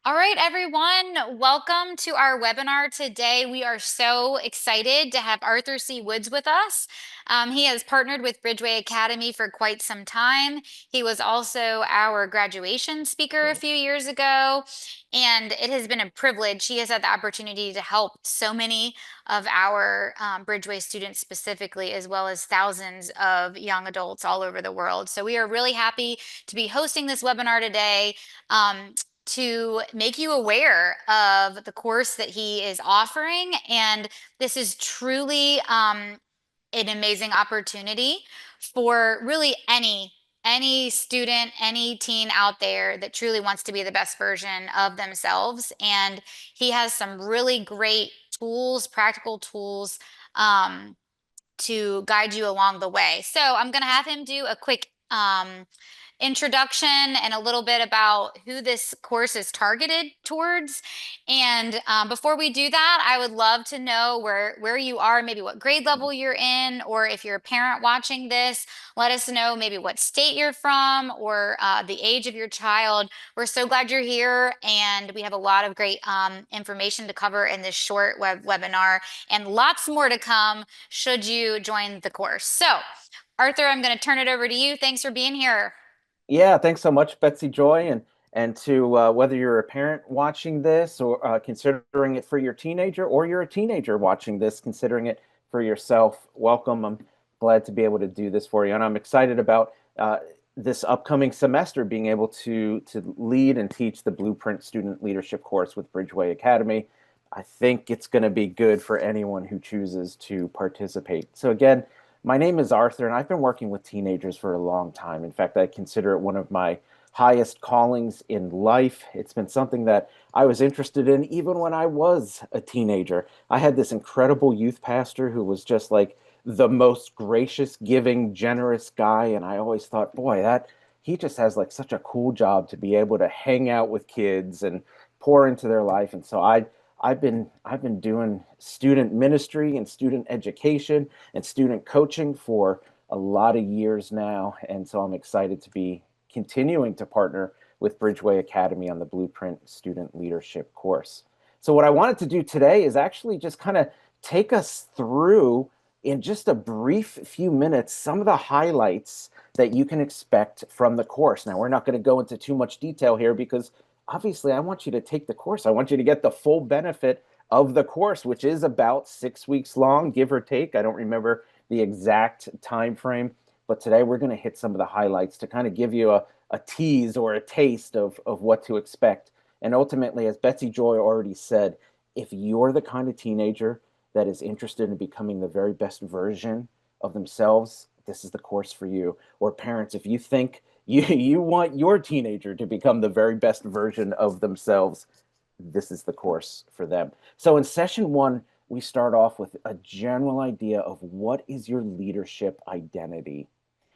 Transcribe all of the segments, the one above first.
All right, everyone, welcome to our webinar today. We are so excited to have Arthur C. Woods with us. He has partnered with Bridgeway Academy for quite some time. He was also our graduation speaker a few years ago, and it has been a privilege. He has had the opportunity to help so many of our Bridgeway students specifically, as well as thousands of young adults all over the world. So we are really happy to be hosting this webinar today. To make you aware of the course that he is offering. And this is truly an amazing opportunity for really any student, any teen out there that truly wants to be the best version of themselves. And he has some really great tools, practical tools, to guide you along the way. So I'm going to have him do a quick introduction and a little bit about who this course is targeted towards. And before we do that, I would love to know where you are, maybe what grade level you're in, or if you're a parent watching this, let us know maybe what state you're from or the age of your child. We're so glad you're here, and we have a lot of great information to cover in this short webinar and lots more to come should you join the course. So, Arthur, I'm going to turn it over to you. Thanks for being here. Yeah, thanks so much, Betsy Joy, and to whether you're a parent watching this or considering it for your teenager, or you're a teenager watching this, considering it for yourself. Welcome. I'm glad to be able to do this for you, and I'm excited about this upcoming semester being able to lead and teach the Blueprint Student Leadership course with Bridgeway Academy. I think it's going to be good for anyone who chooses to participate. So again, my name is Arthur, and I've been working with teenagers for a long time. In fact, I consider it one of my highest callings in life. It's been something that I was interested in even when I was a teenager. I had this incredible youth pastor who was just like the most gracious, giving, generous guy. And I always thought, boy, that he just has like such a cool job to be able to hang out with kids and pour into their life. And so I've been doing student ministry and student education and student coaching for a lot of years now. And so I'm excited to be continuing to partner with Bridgeway Academy on the Blueprint Student Leadership course. So what I wanted to do today is actually just kind of take us through in just a brief few minutes some of the highlights that you can expect from the course. Now, we're not going to go into too much detail here because obviously I want you to take the course. I want you to get the full benefit of the course, which is about 6 weeks long, give or take. I don't remember the exact time frame, but today we're going to hit some of the highlights to kind of give you a tease or a taste of what to expect. And ultimately, as Betsy Joy already said, if you're the kind of teenager that is interested in becoming the very best version of themselves, this is the course for you. Or parents, if you think you want your teenager to become the very best version of themselves, this is the course for them. So in session one, we start off with a general idea of what is your leadership identity.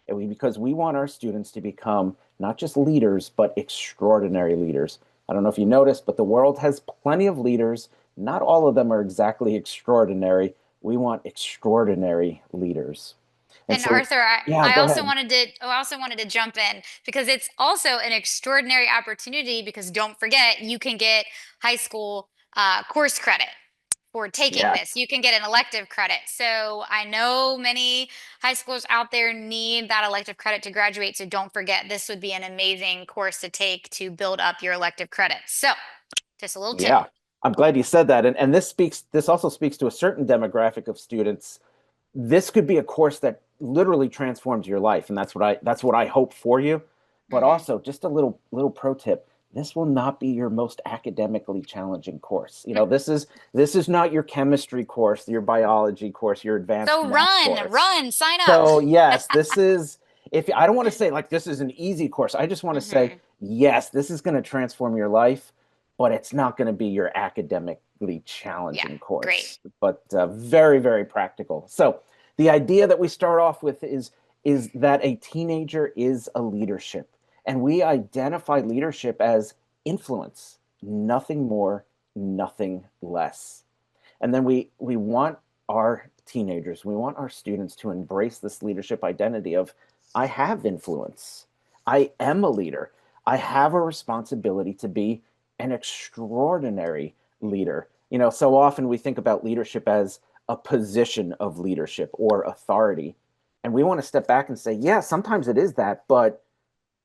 Because we want our students to become not just leaders, but extraordinary leaders. I don't know if you noticed, but the world has plenty of leaders. Not all of them are exactly extraordinary. We want extraordinary leaders. And And so, Arthur, yeah, I go also ahead. wanted to jump in because it's also an extraordinary opportunity because don't forget, you can get high school course credit for taking this. Yes. You can get an elective credit. So I know many high schools out there need that elective credit to graduate. So don't forget, this would be an amazing course to take to build up your elective credits. So just a little tip. Yeah, I'm glad you said that. And this also speaks to a certain demographic of students. This could be a course that literally transforms your life, and that's what I hope for you. But Hmm. also, just a little pro tip. This will not be your most academically challenging course. This is not your chemistry course, your biology course, your advanced So math course. sign up. So yes, this is if I don't want to say like this is an easy course. I just want to say Hmm. yes, this is going to transform your life, but it's not going to be your academically Yeah, challenging great. course, but very, very practical. So the idea that we start off with is that a teenager is a leadership, and we identify leadership as influence, nothing more, nothing less. And then we want our teenagers, we want our students to embrace this leadership identity of I have influence. I am a leader. I have a responsibility to be an extraordinary leader. So often we think about leadership as a position of leadership or authority. And we want to step back and say, yeah, sometimes it is that, but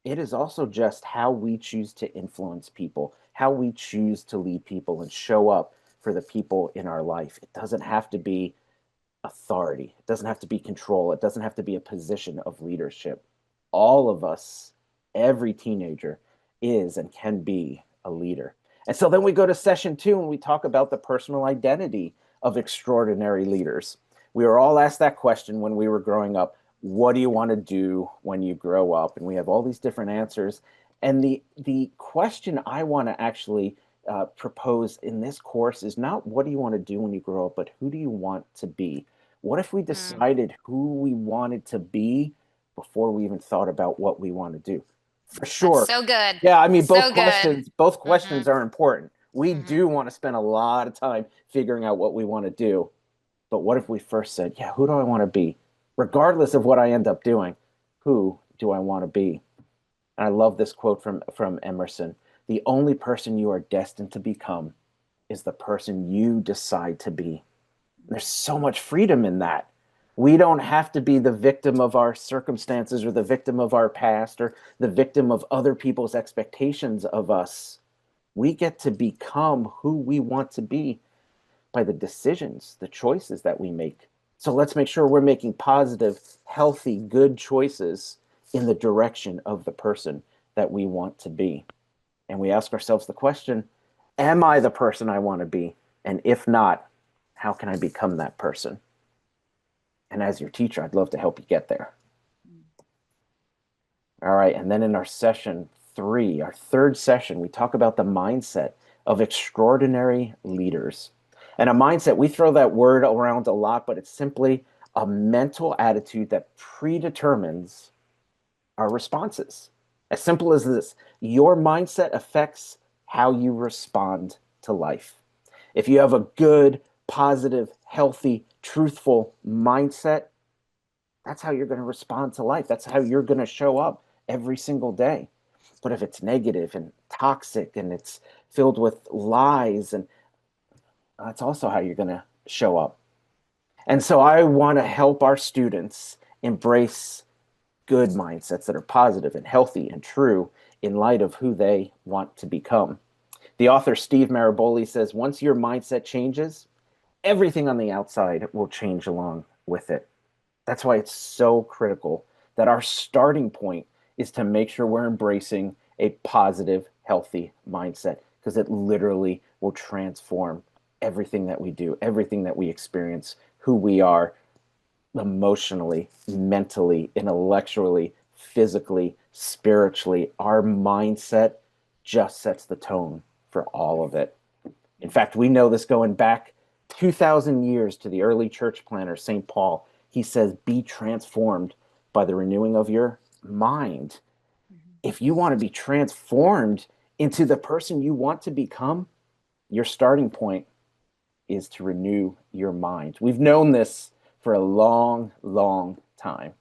it is also just how we choose to influence people, how we choose to lead people and show up for the people in our life. It doesn't have to be authority. It doesn't have to be control. It doesn't have to be a position of leadership. All of us, every teenager, is and can be a leader. And so then we go to session 2 and we talk about the personal identity of extraordinary leaders. We were all asked that question when we were growing up. What do you want to do when you grow up? And we have all these different answers. And the question I want to actually propose in this course is not what do you want to do when you grow up, but who do you want to be? What if we Mm, decided who we wanted to be before we even thought about what we want to do? For that's sure. so good. Yeah, I mean So good. both questions Hmm. are important. We Hmm. do want to spend a lot of time figuring out what we want to do. But what if we first said, yeah, who do I want to be? Regardless of what I end up doing, who do I want to be? And I love this quote from Emerson. The only person you are destined to become is the person you decide to be. There's so much freedom in that. We don't have to be the victim of our circumstances or the victim of our past or the victim of other people's expectations of us. We get to become who we want to be by the decisions, the choices that we make. So let's make sure we're making positive, healthy, good choices in the direction of the person that we want to be. And we ask ourselves the question, am I the person I want to be? And if not, how can I become that person? And as your teacher, I'd love to help you get there. All right. And then in our session 3, our third session, we talk about the mindset of extraordinary leaders. And a mindset, we throw that word around a lot, but it's simply a mental attitude that predetermines our responses. As simple as this, your mindset affects how you respond to life. If you have a good, positive, healthy, truthful mindset, that's how you're going to respond to life. That's how you're going to show up every single day. But if it's negative and toxic and it's filled with lies, and that's also how you're going to show up. And so I want to help our students embrace good mindsets that are positive and healthy and true in light of who they want to become. The author Steve Maraboli says once your mindset changes, everything on the outside will change along with it. That's why it's so critical that our starting point is to make sure we're embracing a positive, healthy mindset because it literally will transform everything that we do, everything that we experience, who we are emotionally, mentally, intellectually, physically, spiritually. Our mindset just sets the tone for all of it. In fact, we know this going back 2,000 years to the early church planter, St. Paul. He says, be transformed by the renewing of your mind. If you want to be transformed into the person you want to become, your starting point is to renew your mind. We've known this for a long, long time.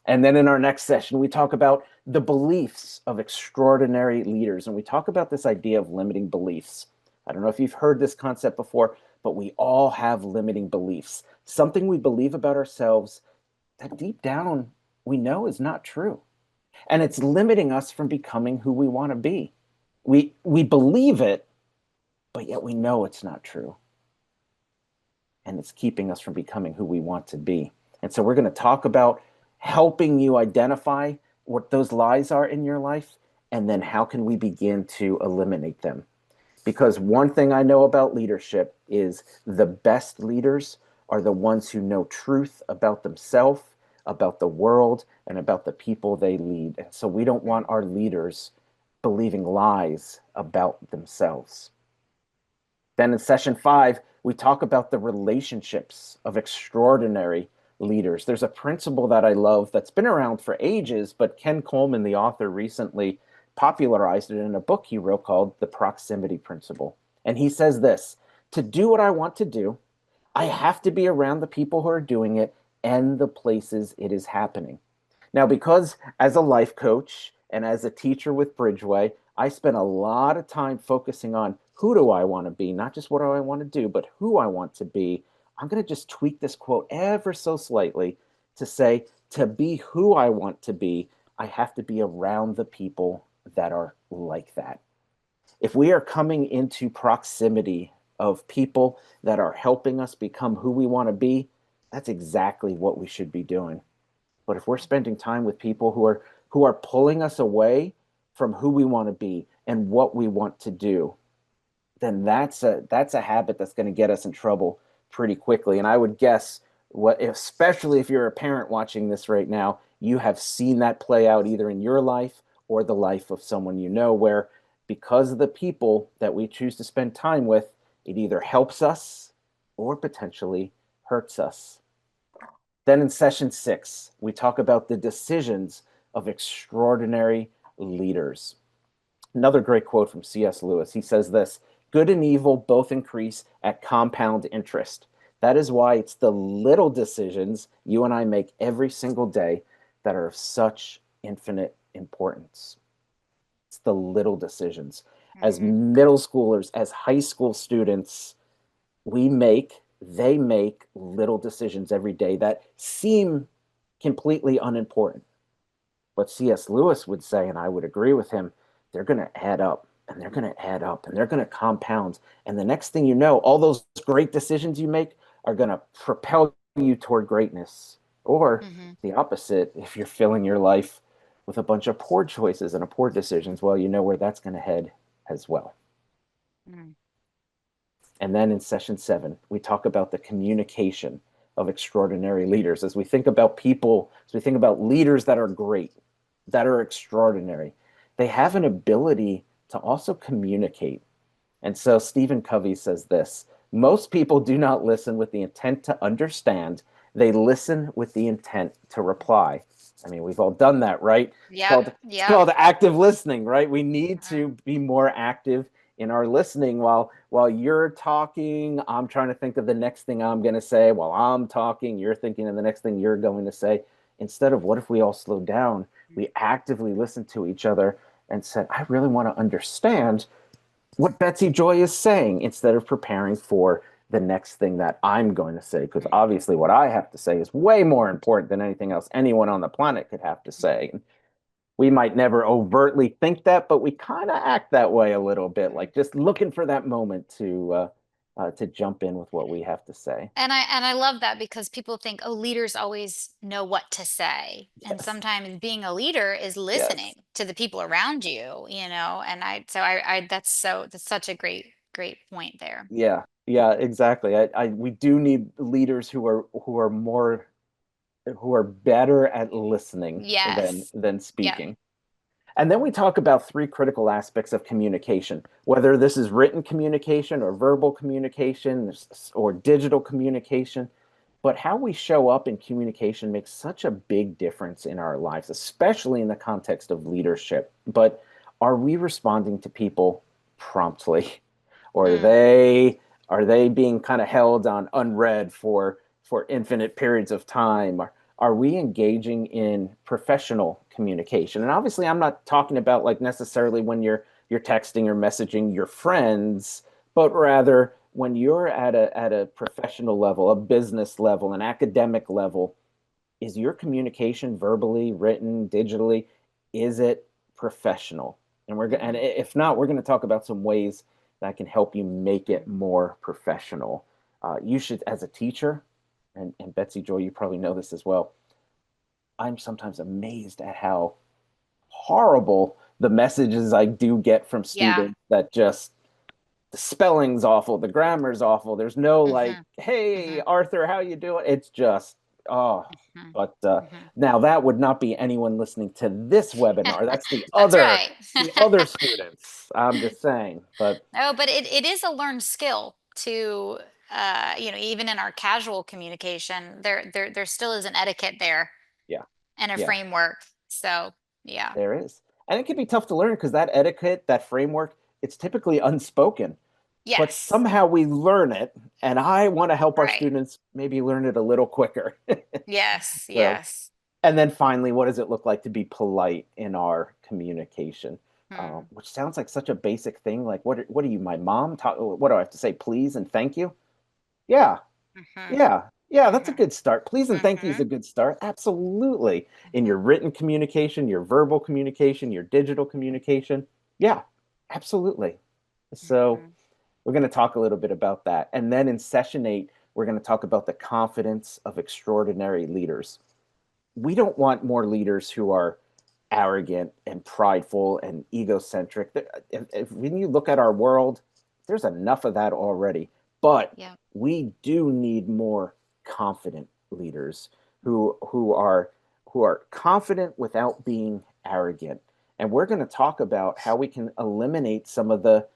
And then in our next session, we talk about the beliefs of extraordinary leaders. And we talk about this idea of limiting beliefs. I don't know if you've heard this concept before, but we all have limiting beliefs. Something we believe about ourselves that deep down we know is not true. And it's limiting us from becoming who we want to be. We believe it, but yet we know it's not true. And it's keeping us from becoming who we want to be. And so we're going to talk about helping you identify what those lies are in your life, and then how can we begin to eliminate them. Because one thing I know about leadership is the best leaders are the ones who know truth about themselves, about the world, and about the people they lead. And so we don't want our leaders believing lies about themselves. Then in session 5, we talk about the relationships of extraordinary leaders. There's a principle that I love that's been around for ages, but Ken Coleman, the author, recently popularized it in a book he wrote called The Proximity Principle. And he says this: to do what I want to do, I have to be around the people who are doing it and the places it is happening. Now, because as a life coach and as a teacher with Bridgeway, I spend a lot of time focusing on who do I want to be, not just what do I want to do, but who I want to be. I'm going to just tweak this quote ever so slightly to say, to be who I want to be, I have to be around the people that are like that. If we are coming into proximity of people that are helping us become who we want to be, that's exactly what we should be doing. But if we're spending time with people who are pulling us away from who we want to be and what we want to do, then that's a habit that's going to get us in trouble pretty quickly. And I would guess what, especially if you're a parent watching this right now, you have seen that play out either in your life or the life of someone you know, where because of the people that we choose to spend time with, it either helps us or potentially hurts us. Then in session 6, we talk about the decisions of extraordinary leaders. Another great quote from C.S. Lewis. He says this: good and evil both increase at compound interest. That is why it's the little decisions you and I make every single day that are of such infinite importance. It's the little decisions. As Hmm. middle schoolers, as high school students, they make little decisions every day that seem completely unimportant. But C.S. Lewis would say, and I would agree with him, they're going to add up and they're going to add up and they're going to compound. And the next thing you know, all those great decisions you make are going to propel you toward greatness. Or Hmm. the opposite, if you're filling your life with a bunch of poor choices and poor decisions, well, you know where that's going to head as well. Hmm. And then in session 7, we talk about the communication of extraordinary leaders. As we think about people, as we think about leaders that are great, that are extraordinary, they have an ability to also communicate. And so Stephen Covey says this: most people do not listen with the intent to understand, they listen with the intent to reply. I mean, we've all done that, right? Yep. It's Yep. called active listening, right? We need to Hmm. be more active in our listening. While you're talking, I'm trying to think of the next thing I'm going to say. While I'm talking, you're thinking of the next thing you're going to say. Instead of, what if we all slow down? We actively listen to each other and said, I really want to understand what Betsy Joy is saying, instead of preparing for the next thing that I'm going to say. Because obviously, what I have to say is way more important than anything else anyone on the planet could have to say. And we might never overtly think that, but we kind of act that way a little bit, like just looking for that moment to jump in with what we have to say. And I love that because people think, oh, leaders always know what to say. And Yes, sometimes being a leader is yes, listening to the people around you, and that's such a great point there. yeah, yeah, exactly. We do need leaders who are better at listening Yes. than Yep. speaking. And then we talk about 3 critical aspects of communication, whether this is written communication or verbal communication or digital communication. But how we show up in communication makes such a big difference in our lives, especially in the context of leadership. But are we responding to people promptly? Or Mm, are they being kind of held on unread for infinite periods of time? Are we engaging in professional communication? And obviously, I'm not talking about like necessarily when you're texting or messaging your friends, but rather when you're at a professional level, a business level, an academic level, is your communication verbally, written, digitally, is it professional? And mhm, if not, we're going to talk about some ways that can help you make it mm, more professional. You should, as a teacher, and Betsy Joy, you probably know this as well. I'm sometimes amazed at how horrible the messages I do get from yeah. students that just the spelling's awful, the grammar's awful. There's no like, Mhm, hey, mhm, Arthur, how you doing? It's just, oh, mhm, but mhm. now that would not be anyone listening to this webinar. That's That's right. the other students. I'm just saying, but No, but it is a learned skill to even in our casual communication, there still is an etiquette there yeah, and a yeah, framework. So yeah. there is. And it can be tough to learn because that etiquette, that framework, it's typically unspoken, but Yes. somehow we learn it. And I want to help our Right. students maybe learn it a little quicker. Yes. So, Yes. and then finally, what does it look like to be polite in our communication? Hmm. which sounds like such a basic thing. Like, what are you, my mom? What do I have to say? Please and thank you? Yeah, Hmm. yeah, that's a Hmm. good start. Please and thank you is Hmm. a good start. Absolutely. In your Hmm. written communication, your verbal communication, your digital communication. Yeah, absolutely. So Hmm. we're going to talk a little bit about that. And then in session 8, we're going to talk about the confidence of extraordinary leaders. We don't want more leaders who are arrogant and prideful and egocentric. When you look at our world, there's enough of that already. But Yeah. we do need more confident leaders who are confident without being arrogant. And we're going to talk about how we can eliminate some of the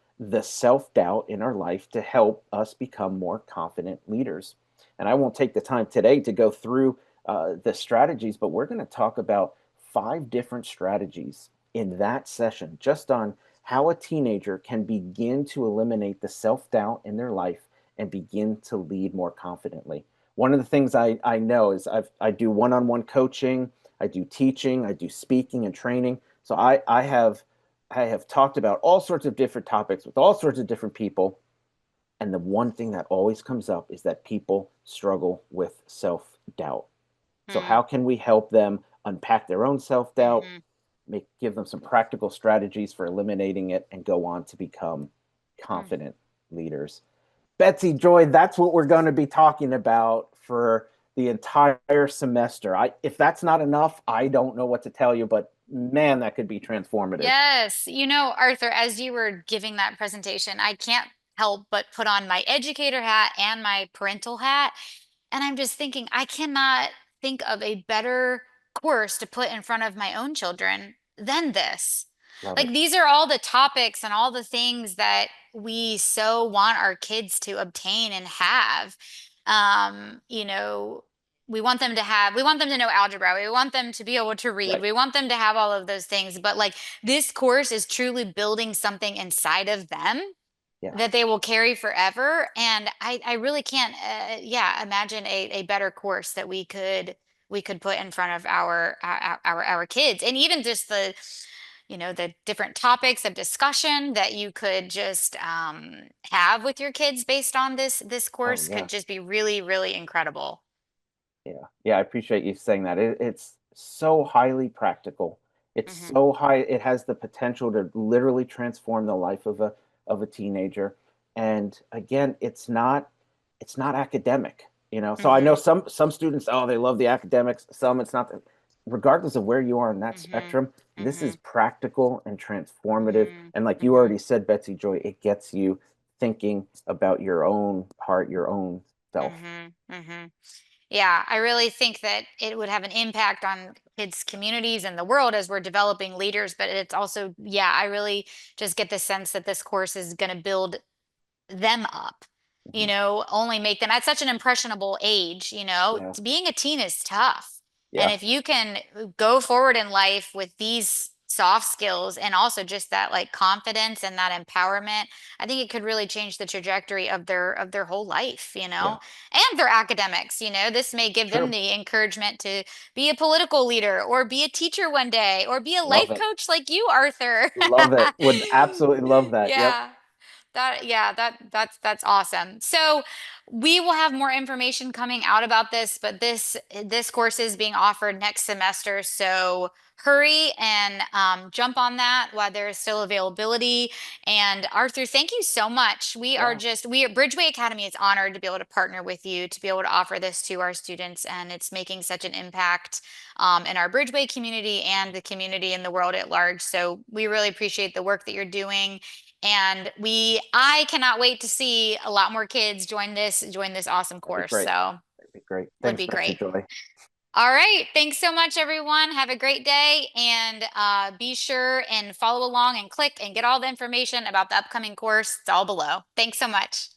self-doubt in our life to help us become more confident leaders. And I won't take the time today to go through the strategies, but we're going to talk about 5 different strategies in that session just on how a teenager can begin to eliminate the self doubt in their life and begin to lead more confidently. One of the things I know is I do one on one coaching, I do teaching, I do speaking and training. So I have talked about all sorts of different topics with all sorts of different people. And the one thing that always comes up is that people struggle with self doubt. So Hmm. how can we help them unpack their own self-doubt, Hmm. give them some practical strategies for eliminating it, and go on to become Hmm. confident leaders? Betsy Joy, that's what we're going to be talking about for the entire semester. If that's not enough, I don't know what to tell you, but man, that could be transformative. Yes. Arthur, as you were giving that presentation, I can't help but put on my educator hat and my parental hat. And I'm just thinking, I cannot think of a better course to put in front of my own children than this. Love Like, it. these are all the topics and all the things that we so want our kids to obtain and have. Um, you know, we want them to know algebra. We want them to be able to read. Right. We want them to have all of those things. But like, this course is truly building something inside of them Yeah. that they will carry forever. And I really can't, yeah, imagine a better course that we could put in front of our kids, and even just the different topics of discussion that you could just have with your kids based on this Oh, course could yeah. just be really, really incredible. Yeah, yeah, I appreciate you saying that. It's so highly practical. It's Hmm. so high. It has the potential to literally transform the life of a teenager. And again, it's not academic, you know. So I know Hmm. some students, oh, they love the academics. Some it's not. Regardless of where you are in that Hmm. spectrum, this is Hmm. practical and transformative. Hmm. And like you Hmm. already said, Betsy Joy, it gets you thinking about your own heart, your own self. Hmm. Hmm. Yeah, I really think that it would have an impact on kids' communities and the world as we're developing leaders. But it's also, yeah, I really just get the sense that this course is going to build them up, Mhm. only make them at such an impressionable age. Yeah, Being a teen is tough. And yeah. if you can go forward in life with these soft skills and also just that like confidence and that empowerment, I think it could really change the trajectory of their whole life, Yeah, and their academics. This may give them true. the encouragement to be a political leader or be a teacher one day or be a Love life it. coach like you, Arthur. Love it. Would absolutely love that. Yep. Yeah. That's awesome. So we will have more information coming out about this, but this course is being offered next semester. So hurry and jump on that while there is still availability. And Arthur, thank you so much. Yeah. We at Bridgeway Academy is honored to be able to partner with you to be able to offer this to our students, and it's making such an impact in our Bridgeway community and the community in the world at large. So we really appreciate the work that you're doing. And I cannot wait to see a lot more kids join this awesome That'd be course. great. So That'd be great. would Thanks, be Betsy great. Joy. All right. Thanks so much, everyone. Have a great day, and be sure and follow along and click and get all the information about the upcoming course. It's all below. Thanks so much.